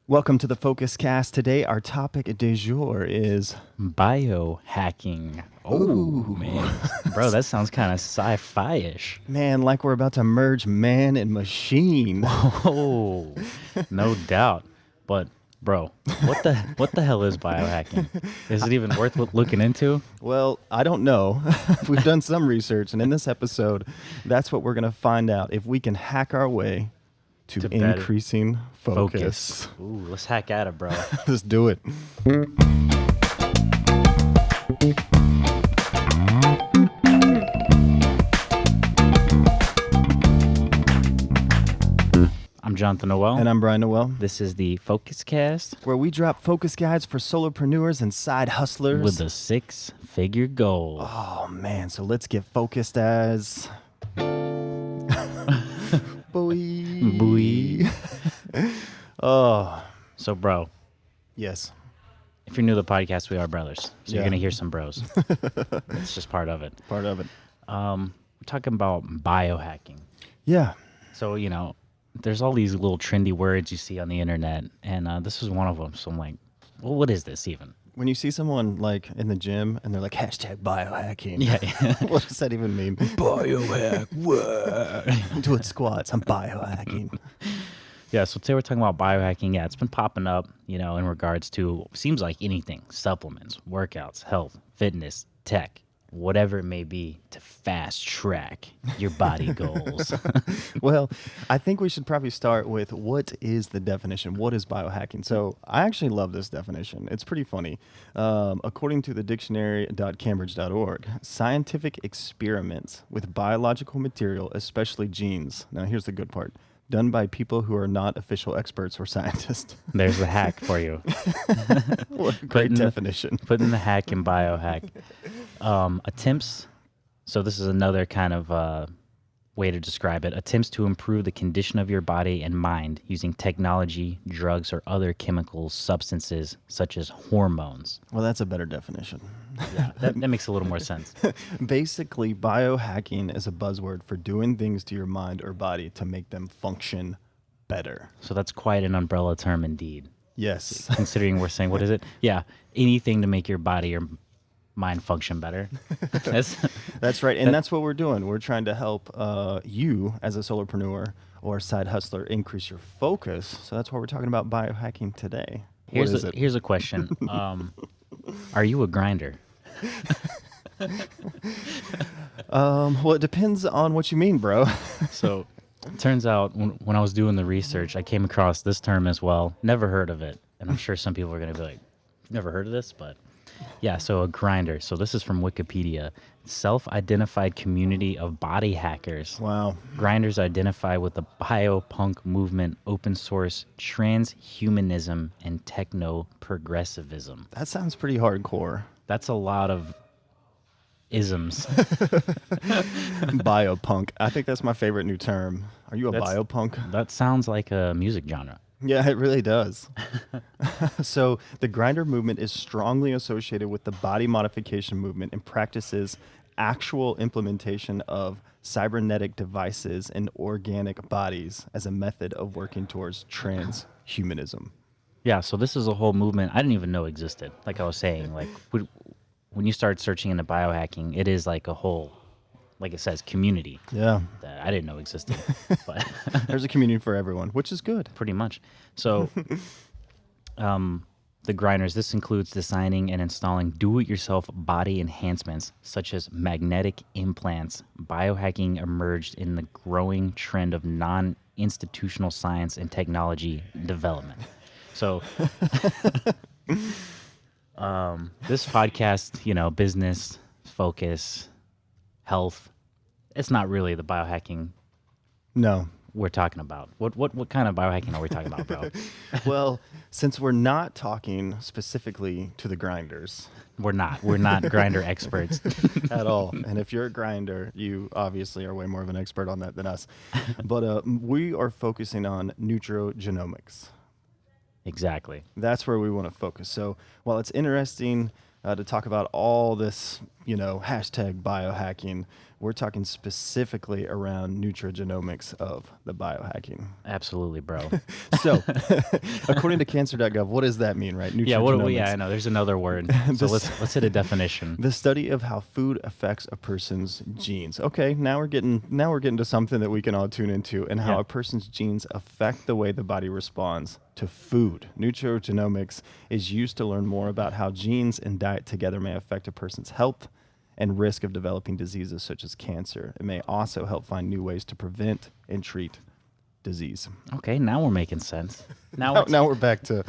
Welcome to the FocusCast. Today, our topic du jour is Biohacking. Oh, man. Bro, that sounds kind of sci-fi-ish. man, like we're about to merge man and machine. Oh, no doubt. But, bro, what the hell is biohacking? Is it even worth looking into? Well, I don't know. We've done some research, and in this episode, that's what we're going to find out if we can hack our way to better increasing focus. Ooh, let's hack at it, bro. Let's do it. I'm Jonathan Noel. And I'm Brian Noel, This is the FocusCast where we drop focus guides for solopreneurs and side hustlers. with a six-figure goal. Oh, man. So let's get focused as... Boy. Boy. Oh, So, bro, yes. if you're new to the podcast, we are brothers. So Yeah. you're going to hear some bros. It's just part of it. Part of it. We're talking about biohacking. Yeah. So, there's all these little trendy words you see on the internet, and this is one of them. So I'm like, well, what is this even? When you see someone like in the gym and they're like, hashtag biohacking. Yeah. What does that even mean? Biohack. What? I'm doing squats. I'm biohacking. Yeah, so today we're talking about biohacking. Yeah, it's been popping up, in regards to, seems like anything, supplements, workouts, health, fitness, tech, whatever it may be to fast track your body goals. Well, I think we should probably start with what is the definition? What is biohacking? So I actually love this definition. It's pretty funny. According to the dictionary.cambridge.org, scientific experiments with biological material, especially genes. Now, here's the good part. Done by people who are not official experts or scientists. There's the hack for you. What a great definition. Putting the hack in biohack. Attempts. So this is another kind of way to describe it. Attempts to improve the condition of your body and mind using technology, drugs, or other chemical substances such as hormones. Well, that's a better definition. Yeah, that makes a little more sense. Basically, biohacking is a buzzword for doing things to your mind or body to make them function better. So that's quite an umbrella term indeed. Yes. Considering we're saying, what is it? Yeah, anything to make your body or mind function better. That's right. And that's what we're doing. We're trying to help you as a solopreneur or side hustler increase your focus. So that's why we're talking about biohacking today. Here's a question. Are you a grinder? Well, it depends on what you mean, bro. So it turns out when I was doing the research, I came across this term as well. Never heard of it. And I'm sure some people are going to be like, never heard of this, but yeah, so a grinder. So this is from Wikipedia. Self-identified community of body hackers. Wow. Grinders identify with the biopunk movement, open source, transhumanism, and techno-progressivism. That sounds pretty hardcore. That's a lot of isms. Biopunk. I think that's my favorite new term. Are you a biopunk? That sounds like a music genre. Yeah, it really does. So the grinder movement is strongly associated with the body modification movement and practices actual implementation of cybernetic devices in organic bodies as a method of working towards transhumanism. Yeah, so this is a whole movement I didn't even know existed. Like I was saying, like when you start searching into biohacking, it is like a whole, like it says, community Yeah. that I didn't know existed. But There's a community for everyone, which is good. pretty much. So the grinders, this includes designing and installing do-it-yourself body enhancements such as magnetic implants. Biohacking emerged in the growing trend of non-institutional science and technology development. So this podcast, business, focus, health, it's not really the biohacking No. we're talking about. What kind of biohacking are we talking about, bro? Well, since we're not talking specifically to the grinders We're not grinder experts. at all, and if you're a grinder, you obviously are way more of an expert on that than us, but we are focusing on NUTRIGENOMICS. Exactly. That's where we want to focus. So while it's interesting to talk about all this hashtag biohacking. We're talking specifically around nutrigenomics of the biohacking. Absolutely, bro. So, according to cancer.gov, what does that mean, right? Yeah, Nutrigenomics. I know. There's another word. So let's hit a definition. The study of how food affects a person's genes. Okay, now we're getting to something that we can all tune into, and how Yeah. a person's genes affect the way the body responds to food. Nutrigenomics is used to learn more about how genes and diet together may affect a person's health and risk of developing diseases such as cancer. It may also help find new ways to prevent and treat disease. Okay, now we're making sense. Now Now we're back to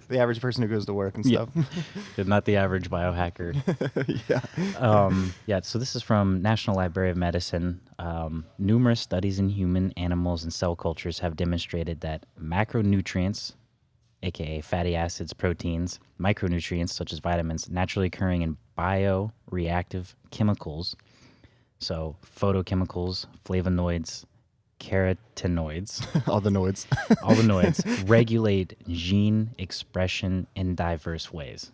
the average person who goes to work and Yeah. stuff. not the average biohacker. Yeah. So this is from National Library of Medicine. Numerous studies in human, animals, and cell cultures have demonstrated that macronutrients, aka fatty acids, proteins, micronutrients such as vitamins, naturally occurring in bioreactive chemicals, so photochemicals, flavonoids, carotenoids, All the noids. all the noids, regulate gene expression in diverse ways.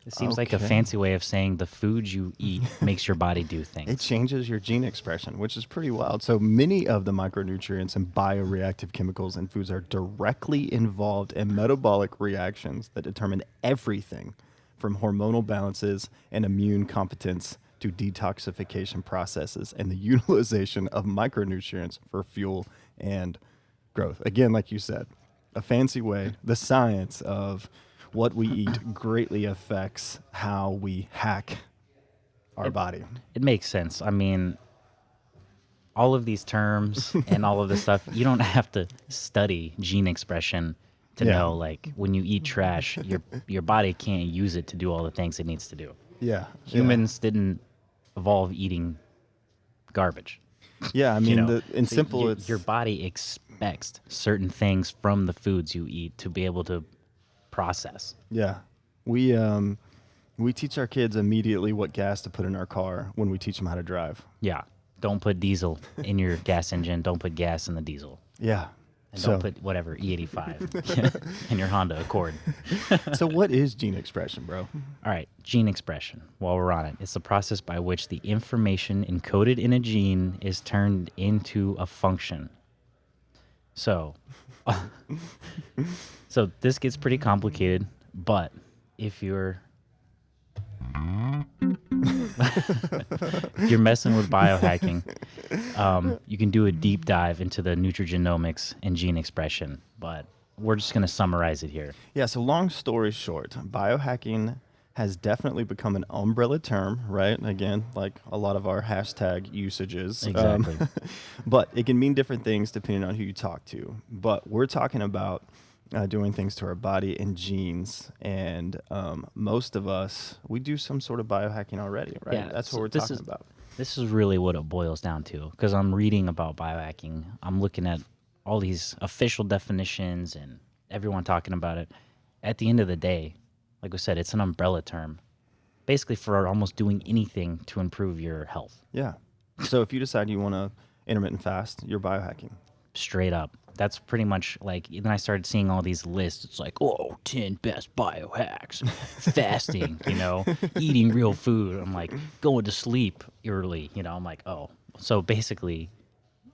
It seems like a Okay. fancy way of saying the food you eat makes your body do It things. changes your gene expression, which is pretty wild. So many of the micronutrients and bioreactive chemicals in foods are directly involved in metabolic reactions that determine everything from hormonal balances and immune competence to detoxification processes and the utilization of micronutrients for fuel and growth. Again, like you said, a fancy way, the science of what we eat greatly affects how we hack our body. It makes sense. I mean, all of these terms and all of this stuff, you don't have to study gene expression to Yeah. know, like, when you eat trash, your body can't use it to do all the things it needs to do. Yeah. Humans didn't evolve eating garbage. Yeah, I mean, You know? in So simple, your, it's your body expects certain things from the foods you eat to be able to process. yeah. We teach our kids immediately what gas to put in our car when we teach them how to drive. Yeah. Don't put diesel in your gas engine. Don't put gas in the diesel. Yeah. And So, don't put whatever E85 in your Honda Accord. so what is gene expression, bro? All right, gene expression. While we're on it, it's the process by which the information encoded in a gene is turned into a function. So, so this gets pretty complicated, but if you're if you're messing with biohacking, you can do a deep dive into the nutrigenomics and gene expression, but we're just going to summarize it here. Yeah, so long story short, biohacking has definitely become an umbrella term, right? Again, like a lot of our hashtag usages. Exactly. But it can mean different things depending on who you talk to. But we're talking about doing things to our body and genes. And most of us, we do some sort of biohacking already, right? Yeah, That's so what we're this talking is- about. This is really what it boils down to, because I'm reading about biohacking. I'm looking at all these official definitions and everyone talking about it. At the end of the day, like we said, it's an umbrella term, basically for almost doing anything to improve your health. Yeah. So if you decide you want to intermittent fast, you're biohacking. Straight up. That's pretty much like, then I started seeing all these lists. It's like, 10 best biohacks, fasting, eating real food. I'm like, going to sleep early, I'm like, oh. So basically,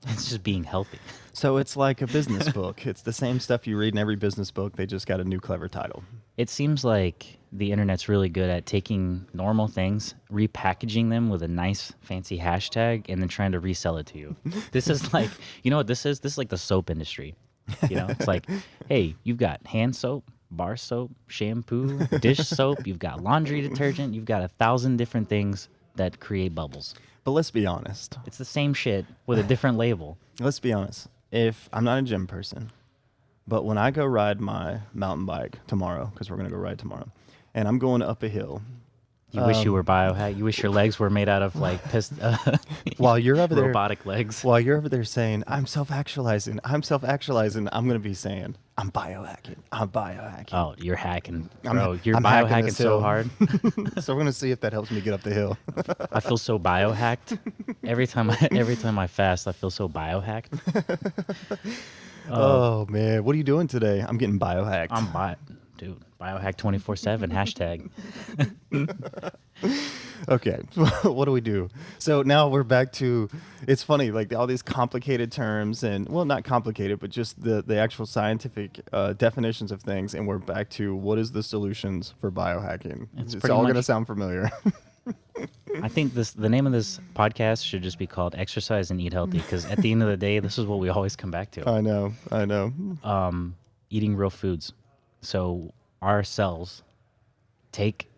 it's just being healthy. So it's like a business book. It's the same stuff you read in every business book. They just got a new clever title. It seems like the internet's really good at taking normal things, repackaging them with a nice fancy hashtag, and then trying to resell it to you. This is like, you know what this is? This is like the soap industry. It's like, hey, you've got hand soap, bar soap, shampoo, dish soap, you've got laundry detergent, you've got 1,000 different things that create bubbles. But let's be honest. It's the same shit with a different label. Let's be honest. If I'm not a gym person, but when I go ride my mountain bike tomorrow, because we're going to go ride tomorrow, and I'm going up a hill. You wish you were biohack. You wish your legs were made out of like While you're over there, robotic legs. while you're over there saying, I'm self-actualizing, I'm going to be saying, I'm biohacking. Oh, you're hacking, I'm- bro. You're I'm hacking biohacking this so hill. hard. So we're going to see if that helps me get up the hill. I feel so biohacked. Every time I fast, I feel so biohacked. Oh, man. What are you doing today? I'm getting biohacked. Dude, biohack 24/7 hashtag. Okay, what do we do? So now we're back to, it's funny, like all these complicated terms and, well, not complicated, but just the actual scientific definitions of things. And we're back to what is the solutions for biohacking? It's pretty all much- going to sound familiar. I think the name of this podcast should just be called Exercise and Eat Healthy, because at the end of the day, this is what we always come back to. I know. Eating real foods. So our cells take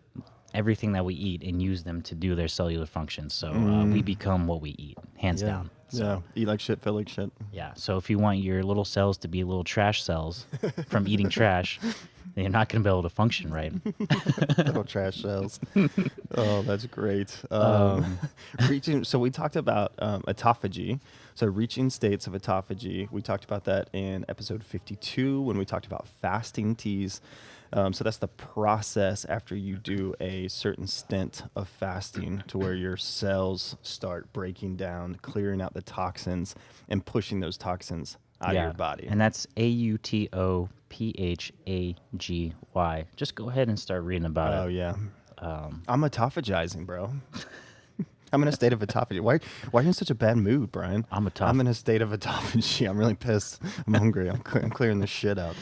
everything that we eat and use them to do their cellular functions. So we become what we eat, hands down. So, Yeah, eat like shit, feel like shit. yeah. So if you want your little cells to be little trash cells from eating trash, then you're not going to be able to function right. Little trash cells. Oh, that's great. Reaching. So we talked about autophagy. So reaching states of autophagy. We talked about that in episode 52 when we talked about fasting teas. So that's the process after you do a certain stint of fasting to where your cells start breaking down, clearing out the toxins, and pushing those toxins out of your body. And that's AUTOPHAGY. Just go ahead and start reading about it. Oh, yeah. I'm autophagizing, bro. I'm in a state of autophagy. Why are you in such a bad mood, Brian? I'm in a state of autophagy. I'm really pissed. I'm hungry. I'm clearing this shit out.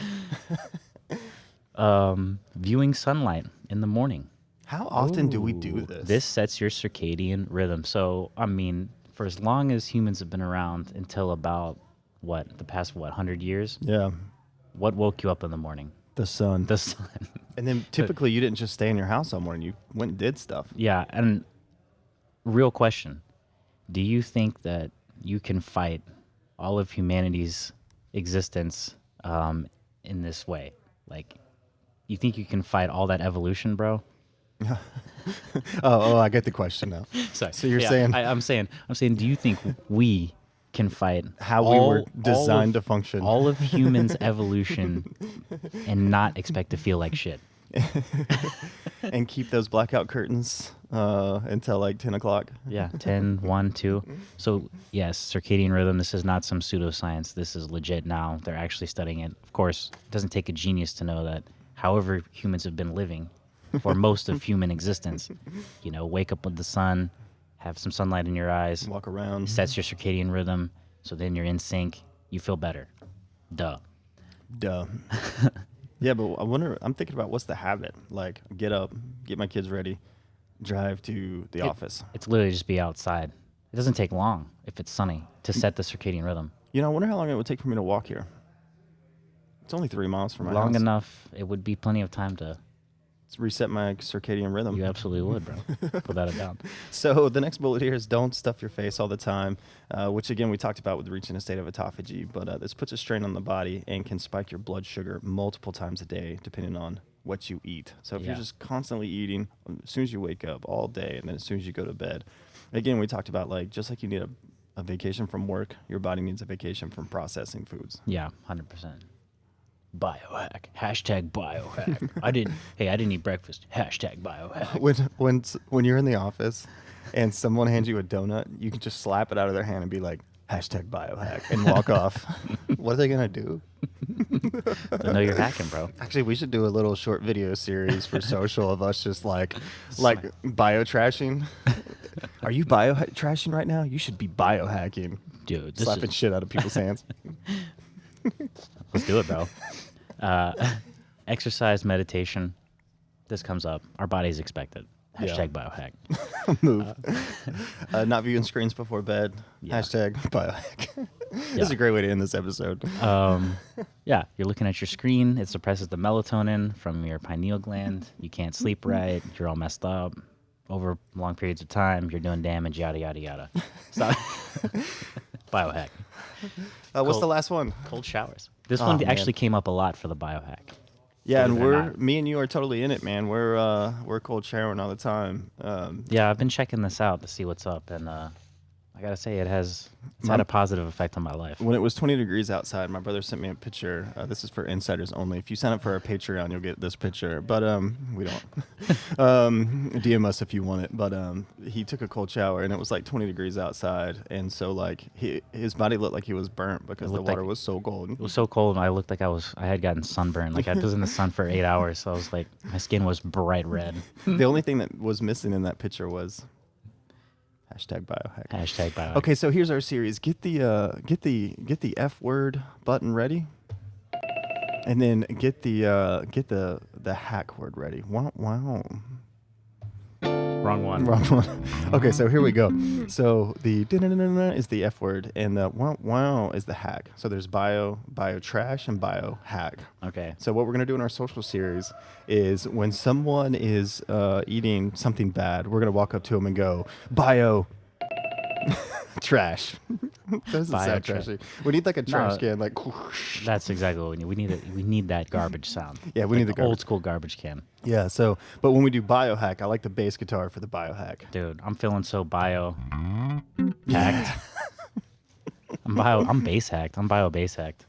Viewing sunlight in the morning. How often do we do this? This sets your circadian rhythm. So, I mean, for as long as humans have been around until about, the past 100 years? Yeah. What woke you up in the morning? The sun. The sun. And then typically you didn't just stay in your house all morning. You went and did stuff. Yeah, and real question. Do you think that you can fight all of humanity's existence in this way? Like, you think you can fight all that evolution, bro? Oh, I get the question now. Sorry. So you're saying I'm saying, do you think we can fight how we were designed to function? all of humans' evolution and not expect to feel like shit? And keep those blackout curtains until like 10 o'clock? Yeah, 10, 1, 2. So, yes, circadian rhythm, this is not some pseudoscience. This is legit now. They're actually studying it. Of course, it doesn't take a genius to know that however humans have been living for most of human existence, wake up with the sun, have some sunlight in your eyes, Walk around. sets your circadian rhythm, so then you're in sync, you feel better. Duh. Yeah, but I'm thinking about what's the habit? Like, get up, get my kids ready, drive to the office. It's literally just be outside. It doesn't take long if it's sunny to set the circadian rhythm. I wonder how long it would take for me to walk here. It's only 3 miles from my Long house. enough, it would be plenty of time to... Let's reset my circadian rhythm. You absolutely would, bro. Without a doubt. So the next bullet here is don't stuff your face all the time, which again we talked about with reaching a state of autophagy. But this puts a strain on the body and can spike your blood sugar multiple times a day, depending on what you eat. So if you're just constantly eating, as soon as you wake up all day, and then as soon as you go to bed, again we talked about like just like you need a vacation from work, your body needs a vacation from processing foods. Yeah, 100%. Biohack. Hashtag biohack. I didn't eat breakfast. Hashtag biohack. When you're in the office and someone hands you a donut, you can just slap it out of their hand and be like, hashtag biohack, and walk off. What are they going to do? I know you're hacking, bro. Actually, we should do a little short video series for social of us just like bio-trashing. Are you bio-trashing right now? You should be biohacking. Dude, Slapping shit out of people's hands. Let's do it, bro. Exercise, meditation. This comes up. Our bodies expect it. Hashtag biohack. Move. Not viewing screens before bed. Yeah. Hashtag biohack. This is a great way to end this episode. Yeah, you're looking at your screen. It suppresses the melatonin from your pineal gland. You can't sleep right. You're all messed up. Over long periods of time, you're doing damage, yada, yada, yada. So, biohack. What's the last one? Cold showers. This one actually came up a lot for the biohack. Yeah, and Believe it or not. me and you are totally in it, man. We're cold showering all the time. Yeah, I've been checking this out to see what's up, and I gotta say it's had a positive effect on my life. When it was 20 degrees outside, my brother sent me a picture. This is for insiders only. If you sign up for our Patreon, you'll get this picture. But we don't. DM us if you want it. But he took a cold shower, and it was like 20 degrees outside. And so, like, his body looked like he was burnt because the water was so cold. It was so cold, and I looked like I had gotten sunburned. Like, I was in the sun for 8 hours, so I was like, my skin was bright red. The only thing that was missing in that picture was... #biohack. #biohack. Okay, so here's our series. Get the F word button ready, and then get the hack word ready. Wow. Wrong one. Okay, so here we go. So the is the F word, and the wow is the hack. So there's bio trash, and bio hack. Okay. So what we're gonna do in our social series is when someone is eating something bad, we're gonna walk up to them and go bio trash. Doesn't sound trashy. We need like a trash can, like. That's exactly what we need. We need that garbage sound. Yeah, we need the old school garbage can. Yeah. So, but when we do biohack, I like the bass guitar for the biohack. Dude, I'm feeling so bio hacked. I'm bass hacked. I'm bio bass hacked.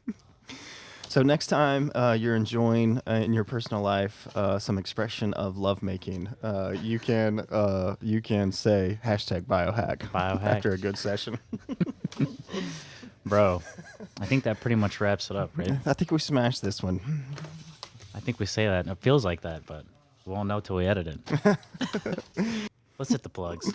So next time you're enjoying in your personal life some expression of lovemaking, you can say #biohack after a good session. Bro, I think that pretty much wraps it up, right? I think we smashed this one. I think we say that, and it feels like that, but we won't know till we edit it. Let's hit the plugs.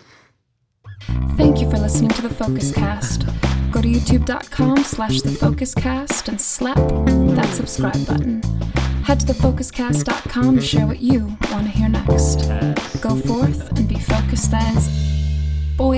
Thank you for listening to the FocusCast. Go to youtube.com/thefocuscast and slap that subscribe button. Head to thefocuscast.com to share what you want to hear next. Go forth and be focused as boy.